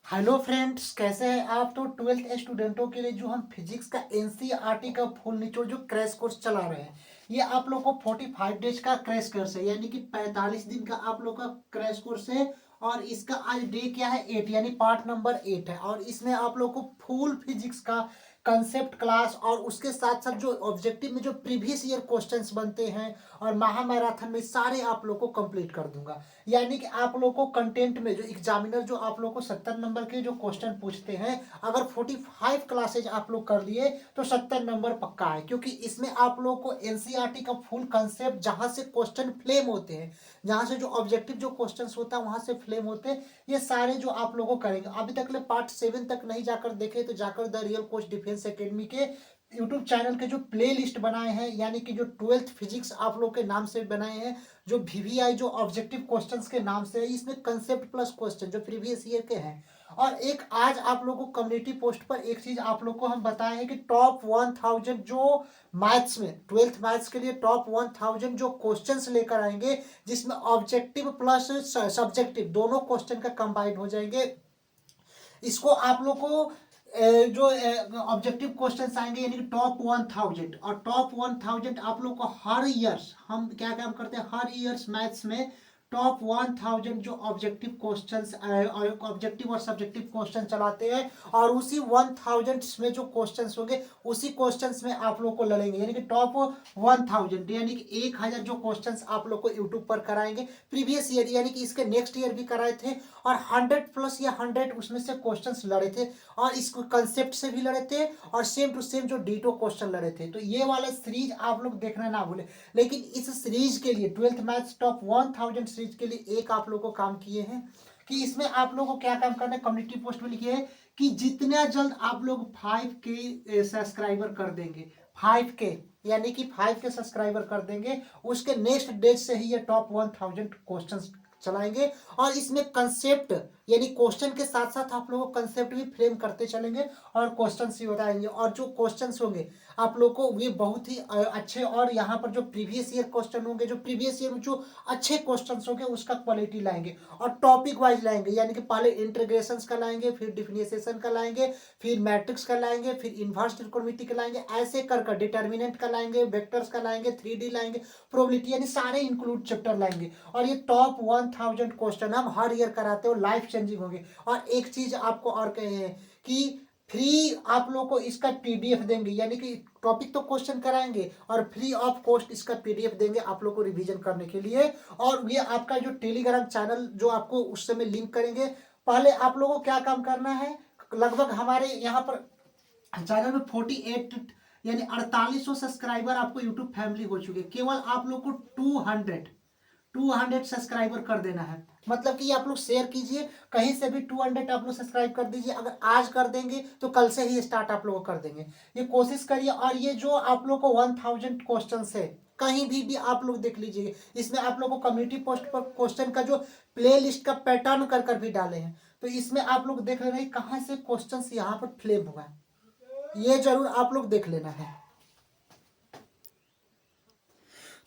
Hello friends, कैसे हैं आप। तो ट्वेल्थ स्टूडेंटों के लिए जो हम फिजिक्स का एनसीईआरटी का फुल निचोड़ जो क्रैश कोर्स चला रहे हैं, ये आप लोग को 45 डेज का क्रैश कोर्स है, यानी कि 45 दिन का आप लोग का क्रैश कोर्स है। और इसका आज डे क्या है, 8, यानी पार्ट नंबर 8 है। और इसमें आप लोग को फुल फिजिक्स का कंसेप्ट क्लास और उसके साथ साथ जो ऑब्जेक्टिव में जो प्रीवियस ईयर क्वेश्चंस बनते हैं और महामैराथन में सारे आप लोग को कंप्लीट कर दूंगा। यानी कि आप लोग को कंटेंट में जो एग्जामिनर जो आप लोग को 70 नंबर के जो क्वेश्चन पूछते हैं, अगर 45 क्लासेज आप लोग कर लिए तो 70 नंबर पक्का है। क्योंकि इसमें आप लोग को एनसीईआरटी का फुल कंसेप्ट, जहां से क्वेश्चन फ्लेम होते हैं, जहां से जो ऑब्जेक्टिव जो क्वेश्चन होता है वहां से फ्लेम होते हैं, ये सारे जो आप लोगों को करेंगे। अभी तक ले पार्ट 7 तक नहीं जाकर देखे तो जाकर the real coach defence academy के यूट्यूब चैनल के जो प्ले लिस्ट बनाए हैं, यानी कि जो ट्वेल्थ फिजिक्स आप लोग के नाम से बनाए हैं, जो वीवीआई जो ऑब्जेक्टिव क्वेश्चंस के नाम से है, इसमें कंसेप्ट प्लस क्वेश्चन जो प्रीवियस ईयर के हैं। और एक आज आप लोगों को कम्युनिटी पोस्ट पर एक चीज आप लोग को हम बताए हैं कि टॉप 1000 जो मैथ्स में, ट्वेल्थ मैथ्स के लिए टॉप 1000 जो क्वेश्चंस लेकर आएंगे, जिसमें ऑब्जेक्टिव प्लस सब्जेक्टिव दोनों क्वेश्चन का कंबाइंड हो जाएंगे। इसको आप लोग को जो ऑब्जेक्टिव क्वेश्चंस आएंगे, यानी कि टॉप 1000, और टॉप 1000 आप लोग को हर ईयर्स हम क्या काम करते हैं, हर ईयर्स मैथ्स में टॉप 1000 जो ऑब्जेक्टिव क्वेश्चंस ऑब्जेक्टिव और सब्जेक्टिव क्वेश्चन चलाते हैं। और उसी 1000 में जो क्वेश्चंस होंगे उसी क्वेश्चंस में आप लोग को लड़ेंगे, यानी कि टॉप 1000, यानी कि 1000 जो क्वेश्चंस आप लोग को यूट्यूब पर कराएंगे प्रीवियस ईयर, यानी कि इसके नेक्स्ट ईयर भी कराए थे। और 100 प्लस या 100 उसमें से क्वेश्चंस लड़े थे, और इस कंसेप्ट से भी लड़े थे, और सेम टू सेम जो डीटो क्वेश्चन लड़े थे। तो ये वाला सीरीज आप लोग देखना ना भूले। लेकिन इस सीरीज के लिए, ट्वेल्थ मैथ्स टॉप 1000 सीरीज के लिए, एक आप लोग को काम किए हैं कि इसमें आप लोग को क्या काम करना है, कम्युनिटी पोस्ट में लिखिए कि जितना जल्द आप लोग 5K सब्सक्राइबर कर देंगे, 5K, यानी कि 5K सब्सक्राइबर कर देंगे, उसके नेक्स्ट डेट से ही ये टॉप 1000 क्वेश्चंस चलाएंगे। और इसमें कंसेप्ट, यानी क्वेश्चन के साथ साथ आप लोगों को कंसेप्ट भी फ्रेम करते चलेंगे और क्वेश्चन ही बताएंगे। और जो क्वेश्चंस होंगे आप लोग को ये बहुत ही अच्छे, और यहाँ पर जो प्रीवियस ईयर क्वेश्चन होंगे, जो प्रीवियस ईयर में जो अच्छे क्वेश्चंस होंगे उसका क्वालिटी लाएंगे और टॉपिक वाइज लाएंगे। यानी कि पहले इंटीग्रेशन का लाएंगे, फिर डिफरेंशिएशन का लाएंगे, फिर मैट्रिक्स का लाएंगे, फिर इनवर्स ट्रिग्नोमेट्री का लाएंगे, ऐसे कर डिटर्मिनेंट का लाएंगे, वेक्टर्स का लाएंगे, 3D लाएंगे, प्रोबेबिलिटी, यानी सारे इंक्लूड चैप्टर लाएंगे। और ये टॉप 1000 क्वेश्चन हम हर ईयर कराते हो, लाइफ चेंजिंग होंगे। और एक चीज आपको और कहे हैं कि फ्री आप लोग को इसका पीडीएफ देंगे, यानी कि टॉपिक तो क्वेश्चन कराएंगे और फ्री ऑफ कॉस्ट इसका पीडीएफ देंगे आप लोग को रिवीजन करने के लिए। और ये आपका जो टेलीग्राम चैनल जो आपको उस समय लिंक करेंगे, पहले आप लोगों को क्या काम करना है, लगभग हमारे यहाँ पर चैनल में 48 यानी 4800 सब्सक्राइबर आपको यूट्यूब फैमिली हो चुके हैं। केवल आप लोग को 200 सब्सक्राइबर कर देना है। मतलब कि आप लोग शेयर कीजिए, कहीं से भी 200 आप लोग सब्सक्राइब कर दीजिए। अगर आज कर देंगे तो कल से ही स्टार्ट आप लोग कर देंगे, ये कोशिश करिए। और ये जो आप लोग को 1000 क्वेश्चन है, कहीं भी आप लोग देख लीजिए, इसमें आप लोग को कम्युनिटी पोस्ट पर क्वेश्चन का जो प्ले लिस्ट का पैटर्न कर कर भी डाले हैं। तो इसमें आप लोग देख लेना कहाँ से क्वेश्चन यहाँ पर फ्लेम हुआ है, ये जरूर आप लोग देख लेना है।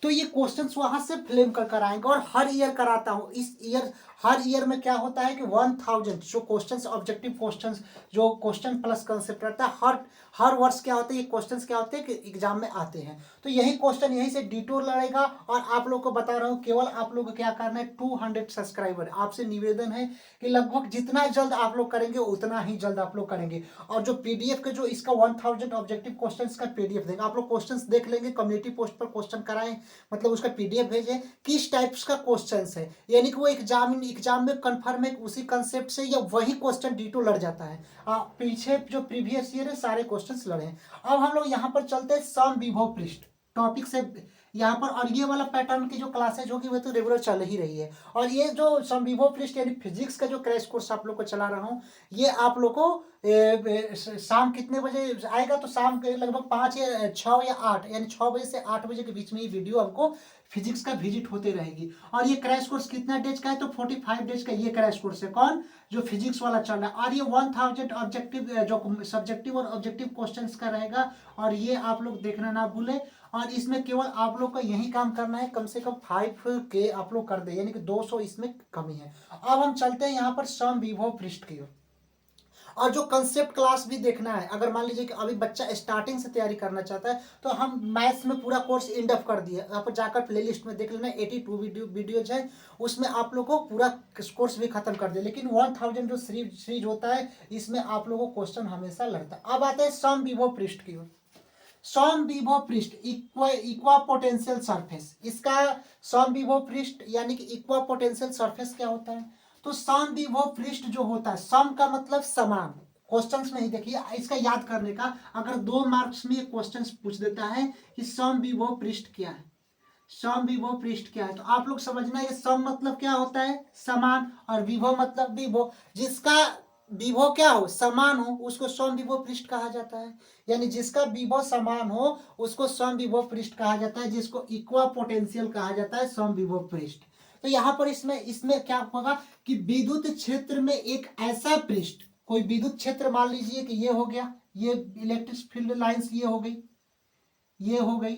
तो ये क्वेश्चंस वहां से फ्लेम कर कर आएंगे, और हर ईयर कराता हूं। इस ईयर हर ईयर में क्या होता है कि 1000 जो क्वेश्चंस, ऑब्जेक्टिव क्वेश्चंस, जो क्वेश्चन प्लस कंसेप्ट रहता है, हर हर वर्ष क्या होता है, ये क्वेश्चंस क्या होते हैं कि एग्जाम में आते हैं। तो यही क्वेश्चन यहीं से डिटोर लड़ेगा। और आप लोग को बता रहा हूँ, केवल आप लोग को क्या करना है, 200 सब्सक्राइबर। आपसे निवेदन है कि लगभग जितना जल्द आप लोग करेंगे उतना ही जल्द आप लोग करेंगे। और जो पीडीएफ के जो इसका 1000 ऑब्जेक्टिव क्वेश्चंस का पीडीएफ देंगे, आप लोग क्वेश्चंस देख लेंगे, कम्युनिटी पोस्ट पर क्वेश्चन कराएं, मतलब उसका पीडीएफ भेजें किस टाइप्स का क्वेश्चंस है, यानी कि वो एग्जाम में कंफर्म है उसी कंसेप्ट से या वही क्वेश्चन डिटो लड़ जाता है। पीछे जो प्रीवियस ईयर है सारे क्वेश्चंस लड़े हैं। अब हम लोग यहाँ पर चलते हैं सम विभव पृष्ठ टॉपिक से यहाँ पर। और ये वाला पैटर्न की जो क्लासेज होगी वो तो रेगुलर चल ही रही है। और ये जो समविभव पृष्ठ यानी फिजिक्स का जो क्रैश कोर्स आप लोग को चला रहा हूँ, ये आप लोग को शाम कितने बजे आएगा, तो शाम के लगभग 5 या 6 या 8, यानी 6 बजे से 8 बजे के बीच में ये वीडियो हमको फिजिक्स का विजिट होते रहेगी। और ये क्रैश कोर्स कितना डेज का है, तो 45 डेज का ये क्रैश कोर्स है। कौन, जो फिजिक्स वाला चल रहा है। और ये 1000 ऑब्जेक्टिव जो सब्जेक्टिव और ऑब्जेक्टिव क्वेश्चंस का रहेगा, और ये आप लोग देखना ना भूले। और इसमें केवल आप लोग को यही काम करना है, कम से कम 5K आप लोग कर दे, यानी कि 200 इसमें कमी है। अब हम चलते हैं यहाँ पर सम विभव पृष्ठ की ओर। और जो कंसेप्ट क्लास भी देखना है, अगर मान लीजिए कि अभी बच्चा स्टार्टिंग से तैयारी करना चाहता है तो हम मैथ्स में पूरा कोर्स इंड अप कर दिए, यहाँ पर जाकर प्लेलिस्ट में देख लेना, 82 वीडियोज है, उसमें आप लोगों को पूरा कोर्स भी खत्म कर दिया। लेकिन 1000 जो सीरीज होता है इसमें आप लोगों को क्वेश्चन हमेशा लगता है। अब आते हैं सम विभव पृष्ठ की ओर। सम विभव पृष्ठ इक्वा पोटेंशियल सरफेस, इसका सम विभव पृष्ठ यानी कि इक्वा पोटेंशियल सरफेस क्या होता है? तो सम विभव पृष्ठ जो होता है, सम का मतलब समान, क्वेश्चंस में ही देखिए इसका याद करने का, अगर 2 मार्क्स में क्वेश्चन पूछ देता है कि सम विभव पृष्ठ क्या है, सम विभव पृष्ठ क्या है, तो आप लोग समझना ये सम मतलब क्या होता है, समान, और विभव मतलब विभव, जिसका विभव क्या हो, समान हो, उसको सम विभव पृष्ठ कहा जाता है। यानी जिसका विभव समान हो उसको सम विभव पृष्ठ कहा जाता है, जिसको इक्वा पोटेंशियल कहा जाता है, सम विभव पृष्ठ। तो यहाँ पर इसमें इसमें क्या होगा कि विद्युत क्षेत्र में एक ऐसा पृष्ठ, कोई विद्युत क्षेत्र मान लीजिए कि ये हो गया, ये इलेक्ट्रिक फील्ड लाइंस ये हो गई, ये हो गई,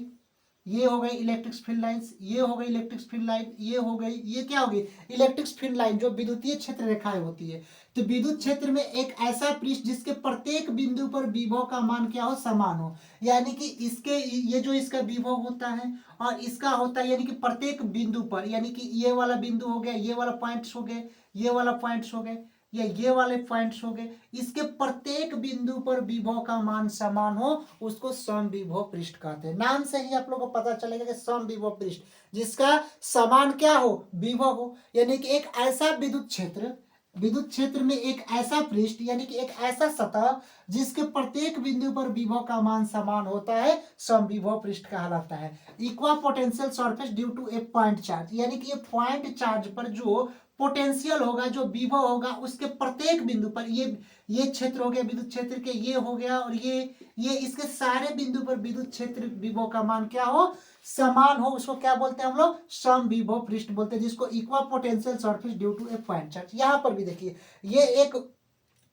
ये हो गई इलेक्ट्रिक फील्ड लाइंस, ये हो गई इलेक्ट्रिक फील्ड लाइन, ये हो गई, ये क्या होगी इलेक्ट्रिक फील्ड लाइन, जो विद्युतीय क्षेत्र रेखाएं होती है। तो विद्युत क्षेत्र में एक ऐसा पृष्ठ जिसके प्रत्येक बिंदु पर विभव का मान क्या हो, समान हो, यानी कि इसके ये जो इसका विभव होता है और इसका होता है, यानी कि प्रत्येक बिंदु पर, यानी कि ये वाला बिंदु हो गया, ये वाला पॉइंट्स हो गए, ये वाला पॉइंट्स हो गए, या ये वाले पॉइंट्स हो गए, इसके प्रत्येक बिंदु पर विभव का मान समान हो उसको सम विभव पृष्ठ कहते हैं। नाम से ही आप लोगों को पता चलेगा कि सम विभव पृष्ठ, जिसका समान क्या हो, विभव हो, यानी कि एक ऐसा विद्युत क्षेत्र, विद्युत क्षेत्र में एक ऐसा पृष्ठ यानी कि एक ऐसा सतह जिसके प्रत्येक बिंदु पर विभव का मान समान होता है, समविभव पृष्ठ कहलाता है। Equipotential surface due to a point charge, यानी कि ये पॉइंट चार्ज पर जो पोटेंशियल होगा, जो विभव होगा, उसके प्रत्येक बिंदु पर, ये क्षेत्र हो गया विद्युत क्षेत्र के, ये हो गया, और ये इसके सारे बिंदु पर विद्युत क्षेत्र विभव का मान क्या हो, समान हो, उसको क्या बोलते हैं हम लोग, समविभव पृष्ठ बोलते हैं, जिसको equipotential surface due to a point charge. यहां पर भी देखिए ये एक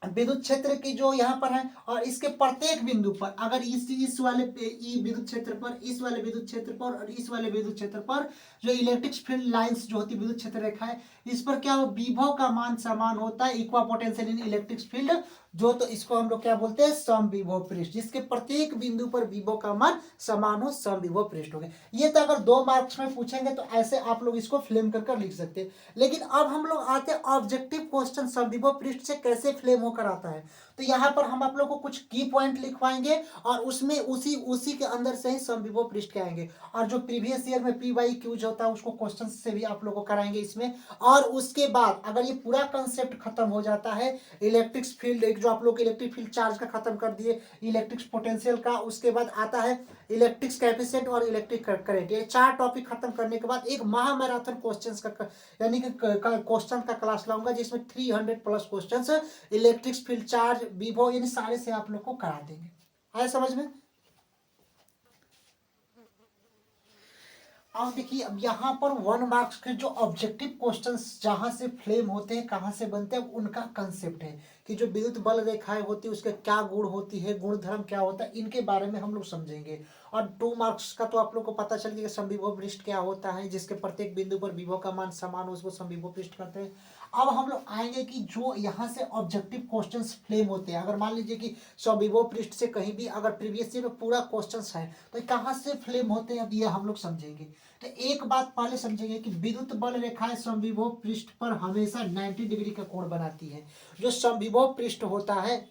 विद्युत क्षेत्र की जो यहाँ पर है, और इसके प्रत्येक बिंदु पर अगर इस वाले विद्युत क्षेत्र पर, इस वाले विद्युत क्षेत्र पर और इस वाले विद्युत क्षेत्र पर जो इलेक्ट्रिक फील्ड लाइंस जो होती है विद्युत क्षेत्र रेखा है, इस पर क्या हो, विभव का मान समान होता है, इक्वा पोटेंशियल इन इलेक्ट्रिक फील्ड जो, तो इसको हम लोग क्या बोलते हैं, समविभव पृष्ठ, जिसके प्रत्येक बिंदु पर विभव का मान समान हो, समविभव पृष्ठ हो गए। ये तो अगर 2 मार्क्स में पूछेंगे तो ऐसे आप लोग इसको फ्लेम कर लिख सकते हैं। लेकिन अब हम लोग आते हैं ऑब्जेक्टिव क्वेश्चन, समविभव पृष्ठ से कैसे फ्लेम होकर आता है। तो यहाँ पर हम आप लोग को कुछ की पॉइंट लिखवाएंगे और उसमें उसी के अंदर से ही समविभव पृष्ठ के आएंगे, और जो प्रीवियस ईयर में पी वाई क्यूज होता है उसको क्वेश्चन से भी आप लोग को कराएंगे इसमें। और उसके बाद अगर ये पूरा कंसेप्ट खत्म हो जाता है, इलेक्ट्रिक फील्ड, एक जो आप लोग इलेक्ट्रिक फील्ड चार्ज का खत्म कर दिए, इलेक्ट्रिक पोटेंशियल का, उसके बाद आता है इलेक्ट्रिक कैपेसिटेंस और इलेक्ट्रिक करंट, ये 4 टॉपिक खत्म करने के बाद एक महामैराथन क्वेश्चंस का, यानी कि क्वेश्चन का क्लास लाऊंगा जिसमें 300 plus questions electric field charge विभव यानी सारे से आप लोग को करा देंगे। आए समझ में? अब देखिए अब यहाँ पर 1 मार्क्स के जो ऑब्जेक्टिव क्वेश्चंस जहां से फ्लेम होते हैं, कहाँ से बनते हैं, उनका कंसेप्ट है कि जो विद्युत बल रेखाएं होती है उसके क्या गुण होती है, गुण धर्म क्या होता है, इनके बारे में हम लोग समझेंगे। और 2 मार्क्स का तो आप लोग को पता चल गया समविभव पृष्ठ क्या होता है, जिसके प्रत्येक बिंदु पर विभव का मान समान हो उसको समविभव पृष्ठ कहते हैं। अब हम लोग आएंगे कि जो यहाँ से ऑब्जेक्टिव क्वेश्चंस फ्लेम होते हैं, अगर मान लीजिए कि समविभव पृष्ठ से कहीं भी अगर प्रीवियस ईयर में पूरा क्वेश्चंस है तो कहाँ से फ्लेम होते हैं, अब ये हम लोग समझेंगे। तो एक बात पहले समझेंगे कि विद्युत बल रेखाएं समविभव पृष्ठ पर हमेशा 90 डिग्री का कोण बनाती है। जो समविभव पृष्ठ होता है,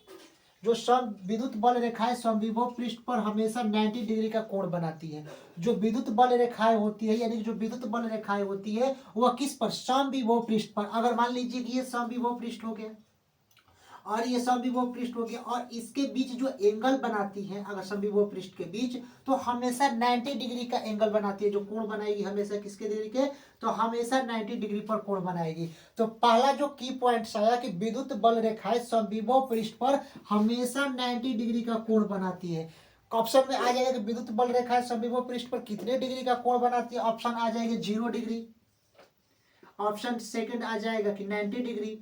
जो सम विद्युत बल रेखाएं समविभव पृष्ठ पर हमेशा 90 डिग्री का कोण बनाती है। जो विद्युत बल रेखाएं होती है, यानी जो विद्युत बल रेखाएं होती है वह किस पर, समविभव पृष्ठ पर। अगर मान लीजिए कि ये समविभव पृष्ठ हो गया और ये समविभव पृष्ठ हो गया, और इसके बीच जो एंगल बनाती है अगर समविभव पृष्ठ के बीच, तो हमेशा 90 डिग्री का एंगल बनाती है, जो कोण बनाएगी हमेशा किसके डिग्री के, तो हमेशा 90 डिग्री पर कोण बनाएगी। तो पहला जो की पॉइंट्स आया कि विद्युत बल रेखाएं समविभव पृष्ठ पर हमेशा 90 डिग्री का कोण बनाती है। ऑप्शन में आ जाएगा कि विद्युत बल रेखाएं समविभव पृष्ठ पर कितने डिग्री का कोण बनाती है, ऑप्शन आ जाएगा 0 डिग्री, ऑप्शन सेकंड आ जाएगा कि 90 डिग्री,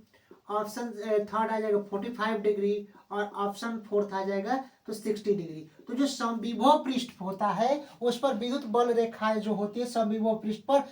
ऑप्शन थर्ड आ जाएगा 45 डिग्री, और ऑप्शन फोर्थ आ जाएगा तो 60 डिग्री। तो जो समविभव पृष्ठ होता है उस पर विद्युत बल रेखाएं जो होती है समविभव पृष्ठ पर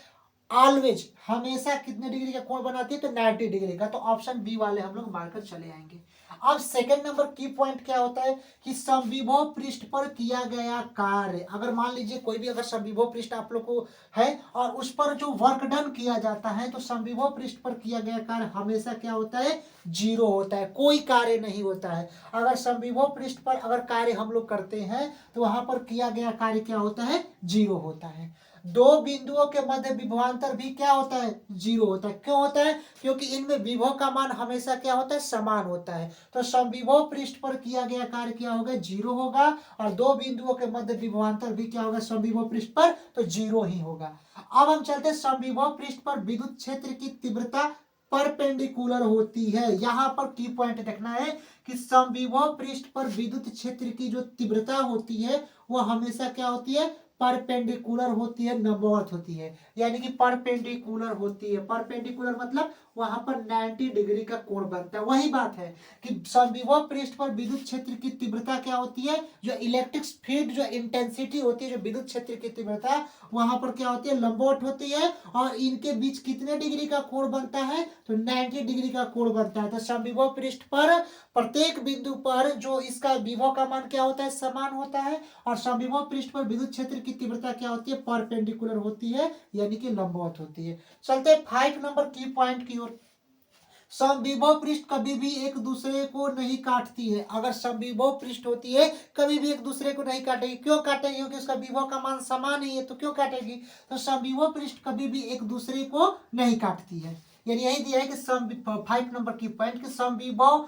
ऑलवेज हमेशा कितने डिग्री का कोण बनाती है, तो 90 डिग्री का। तो ऑप्शन बी वाले हम लोग मारकर चले आएंगे। अब सेकंड नंबर की पॉइंट क्या होता है कि समविभव पृष्ठ पर किया गया कार्य, अगर मान लीजिए कोई भी अगर समविभव पृष्ठ आप लोग को है और उस पर जो वर्क डन किया जाता है, तो समविभव पृष्ठ पर किया गया कार्य हमेशा क्या होता है, जीरो होता है, कोई कार्य नहीं होता है। अगर समविभव पृष्ठ पर अगर कार्य हम लोग करते हैं तो वहां पर किया गया कार्य क्या होता है, जीरो होता है। दो बिंदुओं के मध्य विभवांतर भी क्या होता है, जीरो होता है। क्यों होता है, क्योंकि इनमें विभव का मान हमेशा क्या होता है, समान होता है। तो समविभव पृष्ठ पर किया गया कार्य क्या होगा, जीरो होगा। और दो बिंदुओं के मध्य विभवांतर भी क्या होगा समविभव पृष्ठ पर, तो जीरो ही होगा। अब हम चलते हैं समविभव पृष्ठ पर विद्युत क्षेत्र की तीव्रता परपेंडिकुलर होती है। यहां पर की पॉइंट देखना है कि समविभव पृष्ठ पर विद्युत क्षेत्र की जो तीव्रता होती है वह हमेशा क्या होती है, परपेंडिकुलर होती है, लंबवत होती है। यानी कि परपेंडिकुलर होती है, परपेंडिकुलर मतलब वहां पर 90 डिग्री का कोण बनता है। वही बात है कि समविभव पृष्ठ पर विद्युत क्षेत्र की तीव्रता क्या होती है, जो इलेक्ट्रिक फील्ड जो इंटेंसिटी होती है, जो विद्युत क्षेत्र की तीव्रता वहां पर क्या होती है, लंबवत होती है। और इनके बीच कितने डिग्री का कोण बनता है, तो 90 डिग्री का कोण बनता है। तो समविभव पृष्ठ पर प्रत्येक बिंदु पर जो इसका विभव का मान क्या होता है, समान होता है। और समविभव पृष्ठ पर विद्युत क्षेत्र की तीव्रता क्या होती है, परपेंडिकुलर होती है, यानी कि लंबवत होती है। चलते हैं 5 नंबर की पॉइंट की ओर। समविभव पृष्ठ कभी भी एक दूसरे को नहीं काटती है। अगर समविभव पृष्ठ होती है कभी भी एक दूसरे को नहीं काटेगी। क्यों काटेगी, क्योंकि उसका विभव का मान समान ही है, तो क्यों काटेगी। तो समविभव पृष्ठ कभी भी एक दूसरे को नहीं काटती है। यानी यही दिया है कि 5 नंबर की पॉइंट कि समविभव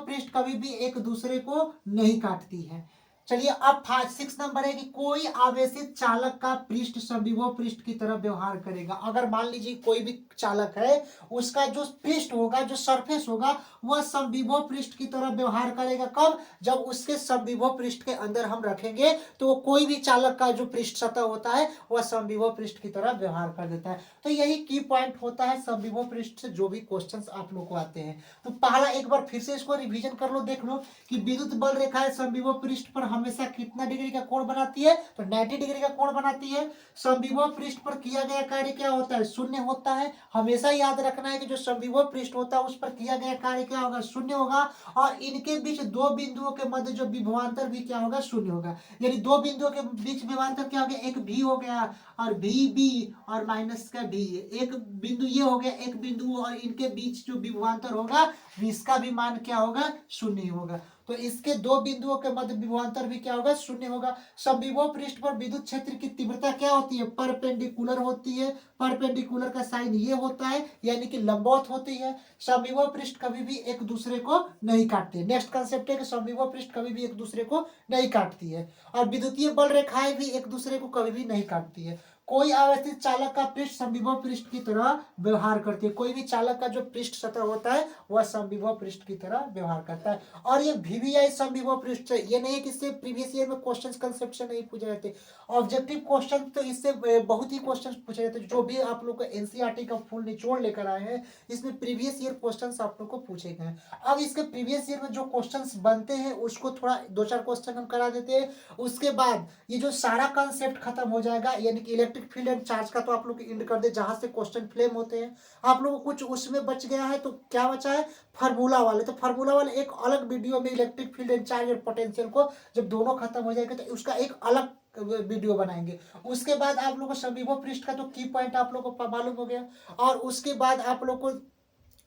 पृष्ठ कभी भी एक दूसरे को नहीं काटती है। चलिए अब 6 नंबर है कि कोई आवेशित चालक का पृष्ठ समविभव पृष्ठ की तरह व्यवहार करेगा। अगर मान लीजिए कोई भी चालक है, उसका जो पृष्ठ होगा, जो सरफेस होगा, वह समविभव पृष्ठ की तरह व्यवहार करेगा। कब, जब उसके समविभव पृष्ठ के अंदर हम रखेंगे तो कोई भी चालक का जो पृष्ठ सतह होता है वह समविभव पृष्ठ की तरह व्यवहार कर देता है। तो यही की पॉइंट होता है समविभव पृष्ठ से जो भी क्वेश्चन आप लोग को आते हैं। तो पहला एक बार फिर से इसको रिविजन कर लो, देख लो कि विद्युत बल रेखाएं समविभव पृष्ठ पर हमेशा कितना डिग्री का कोण बनाती है, तो 90 डिग्री का कोण बनाती है। समविभव पृष्ठ पर किया गया कार्य क्या होता है, शून्य होता है। हमेशा याद रखना है कि जो समविभव पृष्ठ होता है उस पर किया गया कार्य क्या होगा, शून्य होगा। और इनके बीच दो बिंदुओं के मध्य जो विभवांतर भी क्या होगा, शून्य होगा। यानी दो बिंदुओं के बीच विभवांतर क्या हो गया, एक भी हो गया और भी बी और माइनस का भी। एक बिंदु ये हो गया, एक बिंदु और इनके बीच जो विभवांतर होगा इसका भी मान क्या होगा, शून्य होगा। तो इसके दो बिंदुओं के मध्य विभवांतर भी क्या होगा, शून्य होगा। समविभव पृष्ठ पर विद्युत क्षेत्र की तीव्रता क्या होती है, परपेंडिकुलर होती है। परपेंडिकुलर का साइन ये होता है, यानी कि लंबवत होती है। समविभव पृष्ठ कभी भी एक दूसरे को नहीं काटते। नेक्स्ट कंसेप्ट है कि समविभव पृष्ठ कभी भी एक दूसरे को नहीं काटती है। और विद्युतीय बल रेखाएं भी एक दूसरे को कभी भी नहीं काटती है। कोई आवर्तित चालक का पृष्ठ समविभव पृष्ठ की तरह व्यवहार करती है। कोई भी चालक का जो पृष्ठ सतह होता है वह समविभव पृष्ठ की तरह व्यवहार करता है। और ये VVI समविभव पृष्ठ है, ये नहीं है कि इससे प्रीवियस ईयर में क्वेश्चन कंसेप्ट से नहीं पूछे जाते। ऑब्जेक्टिव क्वेश्चन तो इससे बहुत ही क्वेश्चन पूछे जाते हैं। जो भी आप लोग को एनसीईआरटी का फुल निचोड़ लेकर आए हैं, इसमें प्रीवियस ईयर क्वेश्चन आप लोग को पूछे गए हैं। अब इसके प्रीवियस ईयर में जो क्वेश्चन बनते हैं उसको थोड़ा 2-4 क्वेश्चन हम करा देते हैं। उसके बाद ये जो सारा कंसेप्ट खत्म हो जाएगा, यानी कि इलेक्ट्रिक फील्ड एंड चार्ज का तो आप लोग इंड कर दे, जहां से क्वेश्चन फ्लेम होते हैं। आप लोगों को कुछ उसमें बच गया है, तो क्या बचा है, फार्मूला वाले। तो फार्मूला वाले एक अलग वीडियो में इलेक्ट्रिक फील्ड एंड चार्ज और पोटेंशियल को जब दोनों खत्म हो जाएगा तो उसका एक अलग वीडियो बनाएंगे। उसके बाद आप लोगों को समविभव पृष्ठ का तो की पॉइंट आप लोगों को मालूम हो गया। और उसके बाद आप लोग को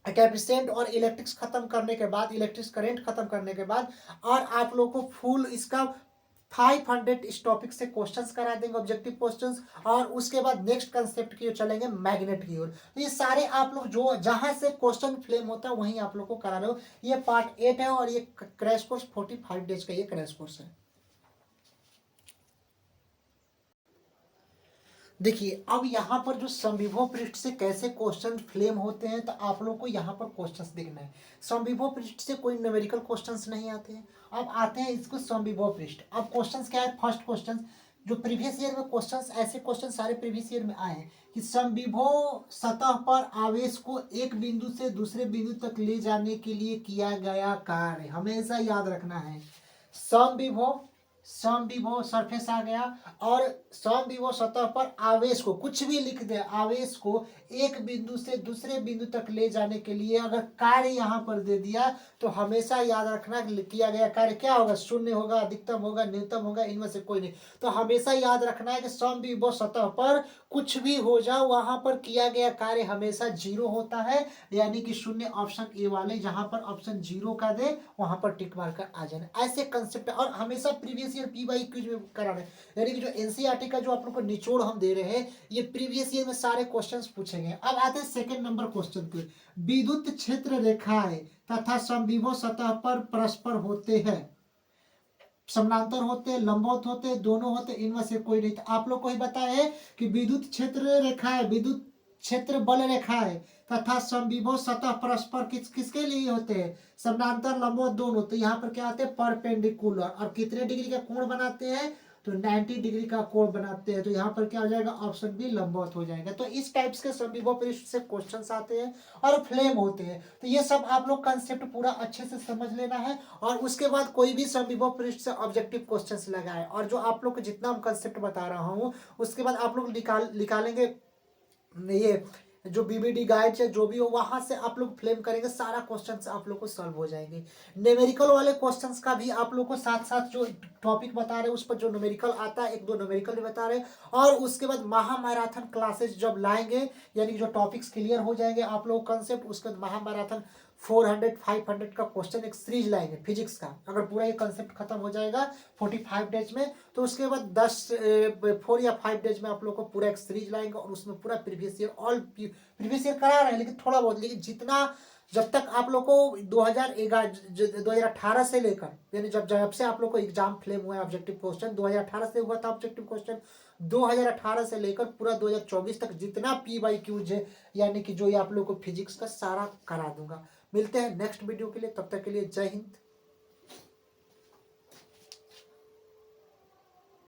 कैपेसिटेंट और इलेक्ट्रिक्स खत्म करने के बाद, इलेक्ट्रिक करंट खत्म करने के बाद, और आप लोग को फुल इसका 500 इस टॉपिक से क्वेश्चंस करा देंगे, ऑब्जेक्टिव क्वेश्चंस। और उसके बाद नेक्स्ट कंसेप्ट की ओर चलेंगे, मैग्नेट की ओर। तो ये सारे आप लोग जो जहां से क्वेश्चन फ्लेम होता है वहीं आप लोग को करा रहे हो। ये पार्ट 8 है और ये क्रैश कोर्स 45 डेज का ये क्रैश कोर्स है। देखिए अब यहाँ पर जो समविभव पृष्ठ से कैसे क्वेश्चन फ्लेम होते हैं, तो आप लोग को यहाँ पर क्वेश्चंस देखना है। समविभव पृष्ठ से कोई न्यूमेरिकल क्वेश्चंस नहीं आते हैं। अब आते हैं इसको समविभव पृष्ठ। अब क्वेश्चंस क्या है, फर्स्ट क्वेश्चन जो प्रीवियस ईयर में क्वेश्चंस, ऐसे क्वेश्चन सारे प्रीवियस ईयर में आए हैं कि समविभव सतह पर आवेश को एक बिंदु से दूसरे बिंदु तक ले जाने के लिए किया गया कार्य। हमेशा याद रखना है, समविभव समविभव सरफेस आ गया, और समविभव सतह पर आवेश को, कुछ भी लिख दे, आवेश को एक बिंदु से दूसरे बिंदु तक ले जाने के लिए अगर कार्य यहाँ पर दे दिया तो हमेशा याद रखना किया गया कार्य क्या होगा, शून्य होगा, अधिकतम होगा, न्यूनतम होगा, इनमें से कोई नहीं। तो हमेशा याद रखना है कि समविभव सतह पर कुछ भी हो जाओ वहां पर किया गया कार्य हमेशा जीरो होता है, यानी कि शून्य। ऑप्शन ए वाले जहां पर ऑप्शन जीरो का दे वहां पर टिक मार कर आ जाना, ऐसे कंसेप्ट। और हमेशा previous year P Y Qs में कराना है, यानी कि जो एनसीईआरटी का जो आप लोग को निचोड़ हम दे रहे हैं ये प्रीवियस ईयर में सारे क्वेश्चंस पूछे गए। अब आते हैं सेकंड नंबर क्वेश्चन पे। विद्युत क्षेत्र रेखाएं तथा समविभव सतह पर परस्पर होते हैं, समानांतर होते, लंबवत होते, दोनों होते, इनमें से कोई नहीं। तो आप लोग को ही बताया कि विद्युत क्षेत्र रेखाएं, विद्युत क्षेत्र बल रेखाएं तथा समविभव सतह परस्पर किसके लिए होते हैं, समानांतर, लंबवत दोनों। तो यहाँ पर क्या होते हैं, परपेंडिकुलर। और कितने डिग्री का कोण बनाते हैं, तो 90 डिग्री का कोण बनाते हैं। तो यहाँ पर क्या हो जाएगा, ऑप्शन बी लंबवत हो जाएगा। तो इस टाइप्स के समविभव पृष्ठ से क्वेश्चंस आते हैं और फ्लेम होते हैं। तो ये सब आप लोग कंसेप्ट पूरा अच्छे से समझ लेना है, और उसके बाद कोई भी समविभव पृष्ठ से ऑब्जेक्टिव क्वेश्चंस लगाए। और जो आप लोग को जितना कंसेप्ट बता रहा हूँ उसके बाद आप लोग निकालेंगे ये जो बीबीडी गाइड है जो भी हो, वहां से आप लोग फ्लेम करेंगे, सारा क्वेश्चंस आप लोग को सॉल्व हो जाएंगे। न्यूमेरिकल वाले क्वेश्चंस का भी आप लोग को साथ साथ जो टॉपिक बता रहे हैं उस पर जो न्यूमेरिकल आता है, एक दो न्यूमेरिकल भी बता रहे हैं। और उसके बाद महामैराथन क्लासेस जब लाएंगे, यानी कि जो टॉपिक्स क्लियर हो जाएंगे आप लोग कंसेप्ट, उसके बाद महामैराथन 400 500 का क्वेश्चन एक सीरीज लाएंगे फिजिक्स का। अगर पूरा ये कंसेप्ट खत्म हो जाएगा 45 डेज में, तो उसके बाद 4 या 5 डेज में आप लोग को पूरा एक सीरीज लाएंगे, और उसमें पूरा प्रीवियस ईयर प्रीवियस ईयर करा रहे हैं, लेकिन थोड़ा बहुत, लेकिन जितना जब तक आप लोग को 2018 से लेकर, यानी जब से आप लोग को एग्जाम फ्लेम हुआ है, ऑब्जेक्टिव क्वेश्चन 2018 से हुआ था ऑब्जेक्टिव क्वेश्चन, 2018 से लेकर पूरा 2024 तक जितना पी वाई क्यूज है, यानी कि जो ये आप लोग को फिजिक्स का सारा करा दूंगा। मिलते हैं नेक्स्ट वीडियो के लिए, तब तक के लिए जय हिंद।